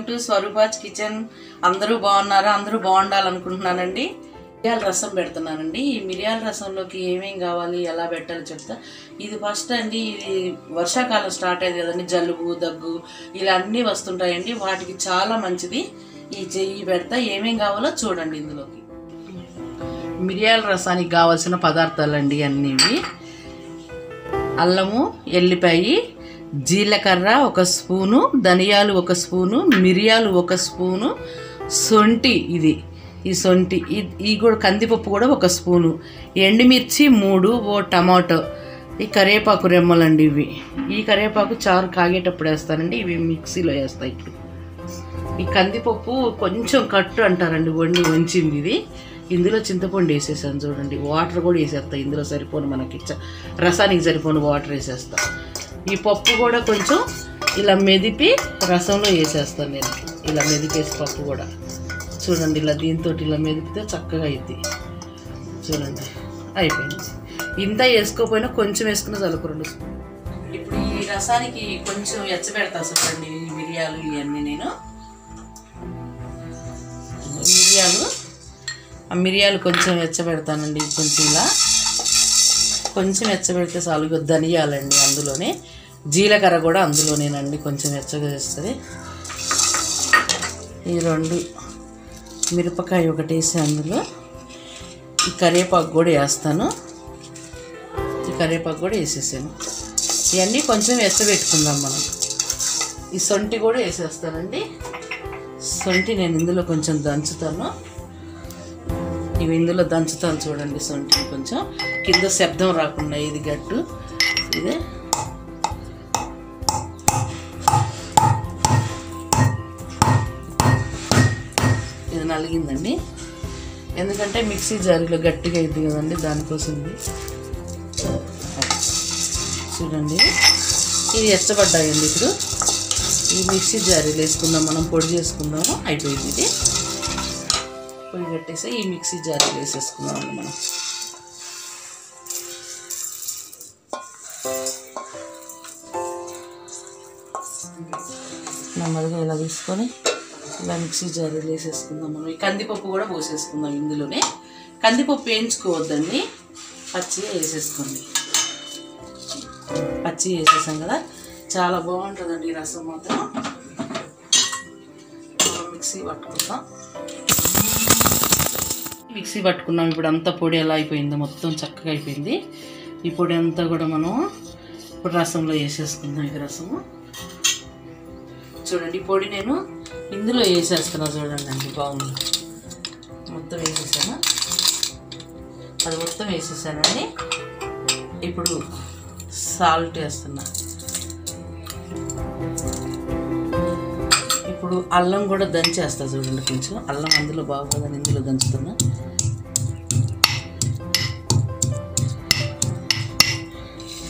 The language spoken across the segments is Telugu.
Welcome to Swarupa's kitchen. అందరూ బాగున్నారా? అందరూ బాగుండాలనుకుంటున్నానండి. మిరియాల రసం పెడుతున్నానండి. ఈ మిరియాల రసంలోకి ఏమేం కావాలి, ఎలా పెట్టాలో చెప్తా. ఇది ఫస్ట్ అండి, ఇది వర్షాకాలం స్టార్ట్ అయ్యేది కదండి. జలుబు, దగ్గు ఇలా అన్నీ వస్తుంటాయండి. వాటికి చాలా మంచిది. ఈ చెయ్యి పెడతా. ఏమేం కావాలో చూడండి. ఇందులోకి మిరియాల రసానికి కావాల్సిన పదార్థాలండి అన్నీవి: అల్లము, ఎల్లిపాయి, జీలకర్ర 1 స్పూను, ధనియాలు 1 స్పూను, మిరియాలు 1 స్పూను, సొంటి, ఈ సొంటి, ఈ కూడా కందిపప్పు కూడా 1 స్పూను, ఎండుమిర్చి 3, ఓ టమాటో, ఈ కరివేపాకు రెమ్మలండి. ఈ కరివేపాకు చారు కాగేటప్పుడు వేస్తానండి. ఇవి మిక్సీలో వేస్తాయి. ఇప్పుడు ఈ కందిపప్పు కొంచెం కట్టు అంటారండి, వంచింది ఇది. ఇందులో చింతపండు వేసేసాను చూడండి. వాటర్ కూడా వేసేస్తా. ఇందులో సరిపోను, మనకి రసానికి సరిపోను వాటర్ వేసేస్తా. ఈ పప్పు కూడా కొంచెం ఇలా మెదిపి రసంలో వేసేస్తాను నేను. ఇలా మెదిపేసి పప్పు కూడా చూడండి. ఇలా దీంతో ఇలా మెదిపితే చక్కగా అయింది. చూడండి, అయిపోయింది. ఇంత వేసుకోకపోయినా కొంచెం వేసుకున్న చాలు, 2 స్పూన్లు. ఇప్పుడు ఈ రసానికి కొంచెం ఎచ్చబెడతా చూడండి. మిరియాలు ఇవన్నీ నేను మిరియాలు కొంచెం ఎచ్చబెడతానండి. కొంచెం ఇలా కొంచెం ఎచ్చబెడితే చాలు. ధనియాలండి అందులోనే, జీలకర్ర కూడా అందులోనేనండి, కొంచెం ఎచ్చగా వేస్తుంది. ఈ 2 మిరపకాయ ఒకటి వేసి అందులో ఈ కరివేపాకు కూడా వేస్తాను. ఈ కరివేపాకు కూడా వేసేసాను. ఇవన్నీ కొంచెం ఎచ్చబెట్టుకుందాం మనం. ఈ సొంటి కూడా వేసేస్తానండి. సొంటి నేను ఇందులో కొంచెం దంచుతాను. ఇవి ఇందులో దంచుతాను చూడండి. సొంటిని కొంచెం కింద శబ్దం రాకుండా, ఇది గట్టు, ఇదే ఇది నలిగిందండి. ఎందుకంటే మిక్సీ జారీలో గట్టిగా అయింది కదండి, దానికోసం ఇది. చూడండి, ఇది ఎచ్చబడ్డాయండి. ఇప్పుడు ఈ మిక్సీ జారీలో వేసుకుందాం, మనం పొడి చేసుకుందాము. అయిపోయింది. ఇది పొడి పెట్టేసి ఈ మిక్సీ జారీలో వేసేసుకుందామండి మనం. నెమ్మదిగా ఇలా తీసుకొని ఇలా మిక్సీ జారీలో వేసేసుకుందాం మనం. ఈ కందిపప్పు కూడా పోసేసుకుందాం ఇందులోనే. కందిపప్పు వేయించుకోవద్దండి, పచ్చి వేసేసుకోండి. పచ్చి వేసేసాం కదా, చాలా బాగుంటుందండి ఈ రసం మాత్రం. మిక్సీ పట్టుకుందాం. మిక్సీ పట్టుకున్నాం. ఇప్పుడు అంతా పొడి ఎలా అయిపోయిందో, మొత్తం చక్కగా అయిపోయింది. ఈ పొడి అంతా కూడా మనం ఇప్పుడు రసంలో వేసేసుకుందాం. ఈ రసము చూడండి. ఈ పొడి నేను ఇందులో వేసేస్తున్నా చూడండి అండి. బాగుంది. మొత్తం వేసేసాను, అది మొత్తం వేసేసానండి. ఇప్పుడు సాల్ట్ వేస్తున్నా. ఇప్పుడు అల్లం కూడా దంచేస్తా చూడండి. కొంచెం అల్లం అందులో బాగోదని ఇందులో దంచుతున్నా.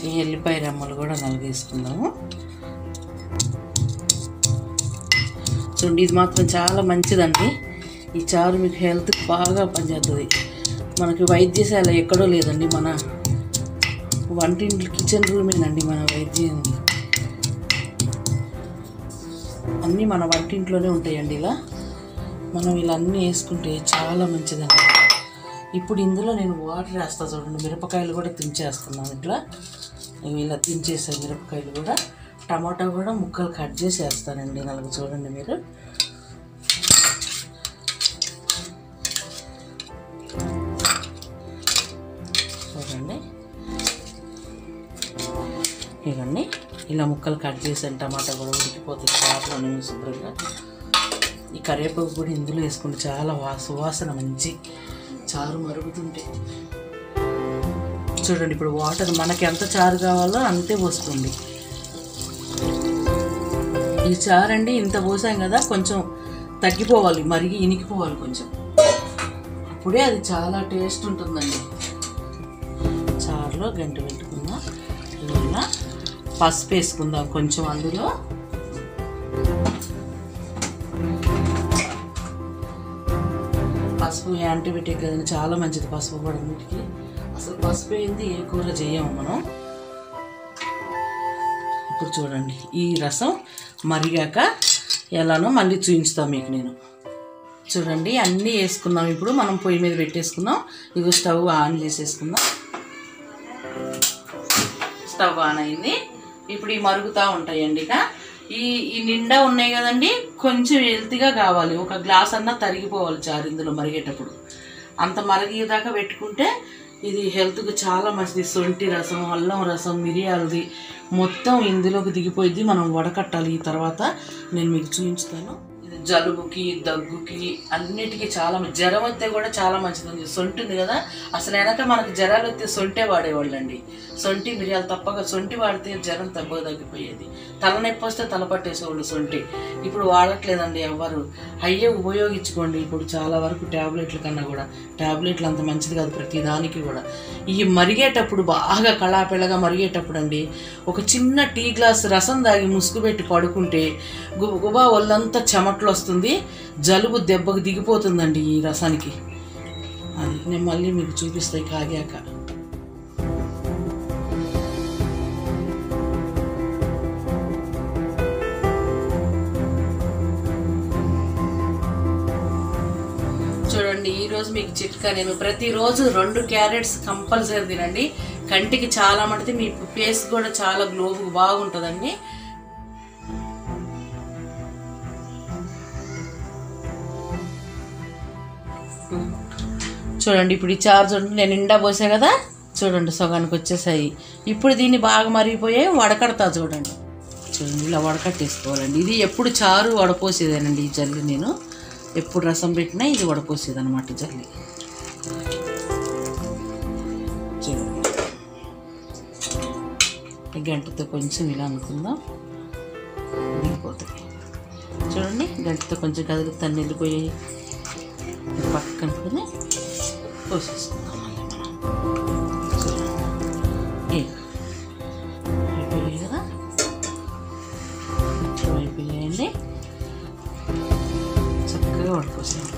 ఈ ఎల్లిపాయ రెమ్మలు కూడా నలిగేసుకుందాము. చూడండి, ఇది మాత్రం చాలా మంచిదండి. ఈ చారు మీకు హెల్త్కి బాగా పనిచేస్తుంది. మనకి వైద్యశాల ఎక్కడో లేదండి, మన వంటింట్లో కిచెన్ రూమేనండి మన వైద్యం. అన్నీ మన వంటింట్లోనే ఉంటాయండి. ఇలా మనం ఇలా అన్నీ వేసుకుంటే చాలా మంచిదండి. ఇప్పుడు ఇందులో నేను వాటర్ వేస్తా చూడండి. మిరపకాయలు కూడా తుంచేస్తున్నాను. ఇట్లా ఇలా తుంచేసాను మిరపకాయలు కూడా. టమాటా కూడా ముక్కలు కట్ చేసి వేస్తానండి. నలుగు చూడండి మీరు. చూడండి, ఇవన్నీ ఇలా ముక్కలు కట్ చేసాను. టమాటా కూడా ఉడికిపోతుంది చారులోనే శుభ్రంగా. ఈ కరివేపాకు కూడా ఇందులో వేసుకుంటే చాలా సువాసన, మంచి చారు మరుగుతుంటే. చూడండి, ఇప్పుడు వాటర్ మనకి ఎంత చారు కావాలో అంతే పోసుకోండి. ఈ చారు అండి ఇంత పోసాం కదా, కొంచెం తగ్గిపోవాలి, మరిగి ఇనికిపోవాలి కొంచెం. అప్పుడే అది చాలా టేస్ట్ ఉంటుందండి. చారులో గంట పెట్టుకుందాం. ఇలా పసుపు వేసుకుందాం కొంచెం. అందులో పసుపు యాంటీబయాటిక్ కదండి, చాలా మంచిది పసుపు కూడా. అన్నిటికీ అసలు పసుపు ఏంది ఏ కూర చేయము మనం. ఇప్పుడు చూడండి, ఈ రసం మరిగాక ఎలానో మళ్ళీ చూపించుతాం మీకు నేను. చూడండి అన్నీ వేసుకున్నాం. ఇప్పుడు మనం పొయ్యి మీద పెట్టేసుకుందాం. ఇగో స్టవ్ ఆన్ చేసేసుకుందాం. స్టవ్ ఆన్ అయింది. ఇప్పుడు ఈ మరుగుతూ ఉంటాయండి. ఇక ఈ నిండా ఉన్నాయి కదండి, కొంచెం హెల్తీగా కావాలి. ఒక గ్లాస్ అన్నా తరిగిపోవాలి చారు ఇందులో మరిగేటప్పుడు. అంత మరిగేదాకా పెట్టుకుంటే ఇది హెల్త్కి చాలా మంచిది. సొంటి రసం, అల్లం రసం, మిరియాలది మొత్తం ఇందులోకి దిగిపోయింది. మనం వడకట్టాలి. ఈ తర్వాత నేను మీకు చూపించుతాను. ఇది జలుబుకి, దగ్గుకి అన్నిటికీ చాలా జ్వరం వస్తే కూడా చాలా మంచిది. సొంటి ఉంది కదా, అసలు వెనక మనకు జ్వరాలు వస్తే సొంటే వాడేవాళ్ళండి. సొంటి మిరియాలు తప్పక సొంటి వాడితే జ్వరం తగ్గిపోయేది. తలనొప్పి వస్తే తల పట్టేసేవాళ్ళు సొంటి. ఇప్పుడు వాడట్లేదండి ఎవ్వరు. అయ్యే ఉపయోగించుకోండి. ఇప్పుడు చాలా వరకు ట్యాబ్లెట్ల కన్నా కూడా ట్యాబ్లెట్లు అంత మంచిది కాదు ప్రతిదానికి కూడా. ఈ మరిగేటప్పుడు బాగా కళాపిల్లగా మరిగేటప్పుడు అండి ఒక చిన్న టీ గ్లాస్ రసం తాగి ముసుగు పెట్టి పడుకుంటే గుబా ఒళ్ళంతా చెమట్లు వస్తుంది. జలుబు దెబ్బకు దిగిపోతుందండి ఈ రసానికి. అది నేను మళ్ళీ మీకు చూపిస్తాయి కాగాక. చూడండి ఈరోజు మీకు చిట్కా, నేను ప్రతిరోజు 2 క్యారెట్స్ కంపల్సరీ తినండి. కంటికి చాలా మటుది, మీ ఫేస్ కూడా చాలా గ్లోబు బాగుంటుందండి. చూడండి ఇప్పుడు ఈ చార్జ్ నేను నిండా పోసా కదా, చూడండి సగానికి వచ్చేసాయి. ఇప్పుడు దీన్ని బాగా మరిగిపోయాయి. వడకడతా చూడండి. చూడండి ఇలా వడకట్టేసుకోవాలండి. ఇది ఎప్పుడు చారు వడపోసేదేనండి ఈ జల్లి. నేను ఎప్పుడు రసం పెట్టినా ఇది వడపోసేది అనమాట జల్లి. చూడండి గంటతో కొంచెం ఇలా అనుకుందాం, దిగిపోతాయి. చూడండి గంటతో కొంచెం కదిలి తన్ని వెళ్ళిపోయాయి. పక్కన పోసేసుకుందాం మళ్ళీ మనం. అయిపోయాయి కదా, అయిపోయాయండి. చక్కగా వడపోసాము.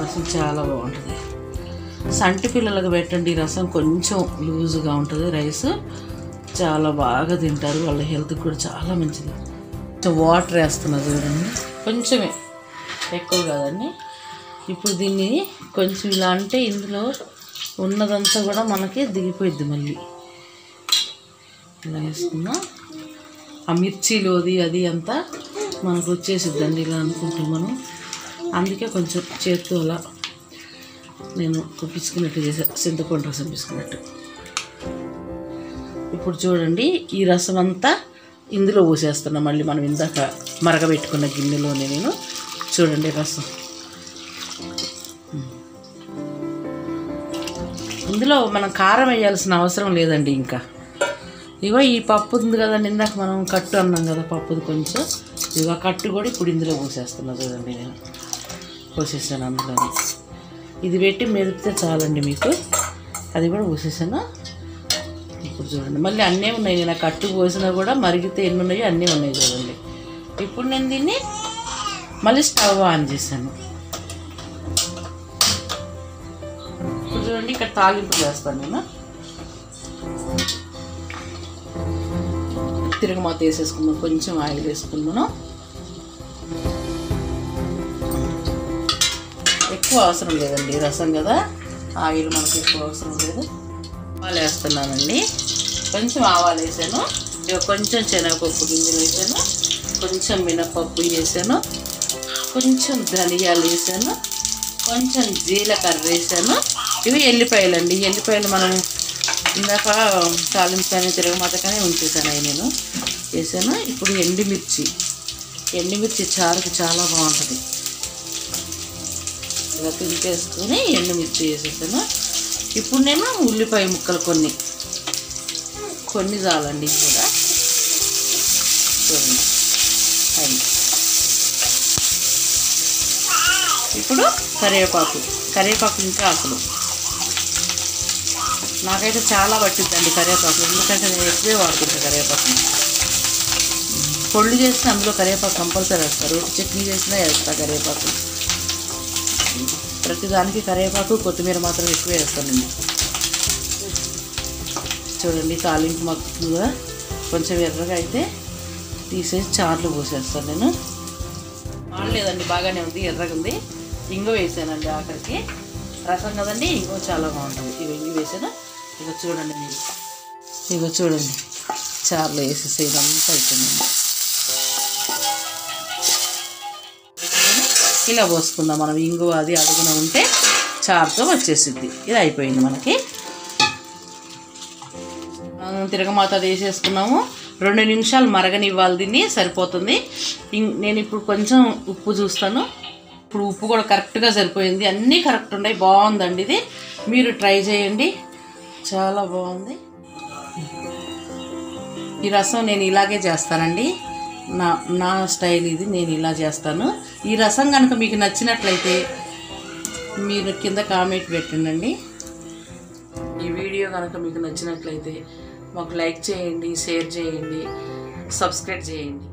రసం చాలా బాగుంటుంది. సంటి పిల్లలకు పెట్టండి రసం, కొంచెం లూజుగా ఉంటుంది. రైస్ చాలా బాగా తింటారు, వాళ్ళ హెల్త్కి కూడా చాలా మంచిది. కొంచెం వాటర్ వేస్తున్నా చూడండి, కొంచెమే, ఎక్కువ కాదండి. ఇప్పుడు దీన్ని కొంచెం ఇలా అంటే ఇందులో ఉన్నదంతా కూడా మనకి దిగిపోయిద్ది. మళ్ళీ ఇలా వేసుకుందాం. ఆ మిర్చిలోది అది అంతా మనకు వచ్చేసిద్దండి ఇలా అనుకుంటాం మనం. అందుకే కొంచెం చేత్తో అలా నేను పిసుకున్నట్టు చేసా, చింతపండు రసం పిసుకున్నట్టు. ఇప్పుడు చూడండి ఈ రసం అంతా ఇందులో పోసేస్తున్నా. మళ్ళీ మనం ఇందాక మరగబెట్టుకున్న గిన్నెలోనే నేను చూడండి రసం. ఇందులో మనం కారం వేయాల్సిన అవసరం లేదండి. ఇంకా ఇగో ఈ పప్పు ఉంది కదండి, ఇందాక మనం కట్టు అన్నాం కదా పప్పుది, కొంచెం ఇగో కట్టు కూడా ఇప్పుడు ఇందులో పోసేస్తున్నా చూడండి. నేను పోసేసాను అందులో. ఇది పెట్టి మెదిపితే చాలండి మీకు. అది కూడా పోసేసాను. ఇప్పుడు చూడండి మళ్ళీ అన్నీ ఉన్నాయి. నేను కట్టు పోసినా కూడా మరిగితే ఎన్ని ఉన్నాయో అన్నీ ఉన్నాయి చూడండి. ఇప్పుడు నేను దీన్ని మళ్ళీ స్టవ్ ఆన్ చేశాను. ఇప్పుడు చూడండి ఇక్కడ తాలింపు చేస్తాను నేను. తిరగమాత వేసేసుకుందాం, కొంచెం ఆయిల్ వేసుకున్నాను. ఎక్కువ అవసరం లేదండి, రసం కదా, ఆయిల్ మనకు ఎక్కువ అవసరం లేదు. ఆవాలు వేస్తున్నానండి. కొంచెం ఆవాలు వేసాను, కొంచెం శనగపప్పు గింజలు వేసాను, కొంచెం మినపప్పు వేసాను, కొంచెం ధనియాలు వేసాను, కొంచెం జీలకర్ర వేసాను. ఇవి ఎల్లిపాయలండి. ఎల్లిపాయలు మనం ఇందాక తాలింపు కానీ తిరగమాత కానీ ఉంచేసాను, అవి నేను వేసాను. ఇప్పుడు ఎండుమిర్చి చారుకి చాలా బాగుంటుంది. ఇలా పింకేసుకొని ఎండుమిర్చి వేసేసాను. ఇప్పుడు నేను ఉల్లిపాయ ముక్కలు కొన్ని చాలండి కూడా. చూడండి అయింది. ఇప్పుడు కరివేపాకు ఇంకా అసలు నాకైతే చాలా పట్టిద్దండి కరివేపాకు, ఎందుకంటే నేను ఎక్కువే వాడుకుంటాను కరివేపాకు. పొళ్ళు చేస్తే అందులో కరివేపాకు కంపల్సరీ వేస్తారు. రోటి చట్నీ చేసినా వేస్తా కరివేపాకు. ప్రతిదానికి కరివేపాకు కొత్తిమీర మాత్రం ఎక్కువ వేస్తానండి. చూడండి తాలింపు మగ్గుగా కొంచెం ఎర్రగా అయితే తీసేసి చారులో పోసేస్తాను నేను. లేదండి, బాగానే ఉంది, ఎర్రగా ఉంది. ఇంగు వేసానండి ఆఖరికి. రసం కదండి, ఇంగు చాలా బాగుంటుంది. ఇవి ఇంగు వేసాను. ఇక చూడండి మీరు, ఇక చూడండి చారులో వేసేసి ఇదంతా అయిపోయిందండి. ఇలా పోసుకుందాం మనం. ఇంగు అది అడుగున ఉంటే చారుతో వచ్చేసిద్ది. ఇది అయిపోయింది మనకి. తిరగమాత వేసేసుకున్నాము. 2 నిమిషాలు మరగనివ్వాలి, దీన్ని సరిపోతుంది. నేను ఇప్పుడు కొంచెం ఉప్పు చూస్తాను. ఇప్పుడు ఉప్పు కూడా కరెక్ట్గా సరిపోయింది. అన్నీ కరెక్ట్ ఉన్నాయి. బాగుందండి ఇది. మీరు ట్రై చేయండి, చాలా బాగుంది. ఈ రసం నేను ఇలాగే చేస్తానండి. నా స్టైల్ ఇది, నేను ఇలా చేస్తాను. ఈ రసం కనుక మీకు నచ్చినట్లయితే మీరు కింద కామెంట్ పెట్టండి. ఈ వీడియో కనుక మీకు నచ్చినట్లయితే మాకు లైక్ చేయండి, షేర్ చేయండి, సబ్స్క్రైబ్ చేయండి.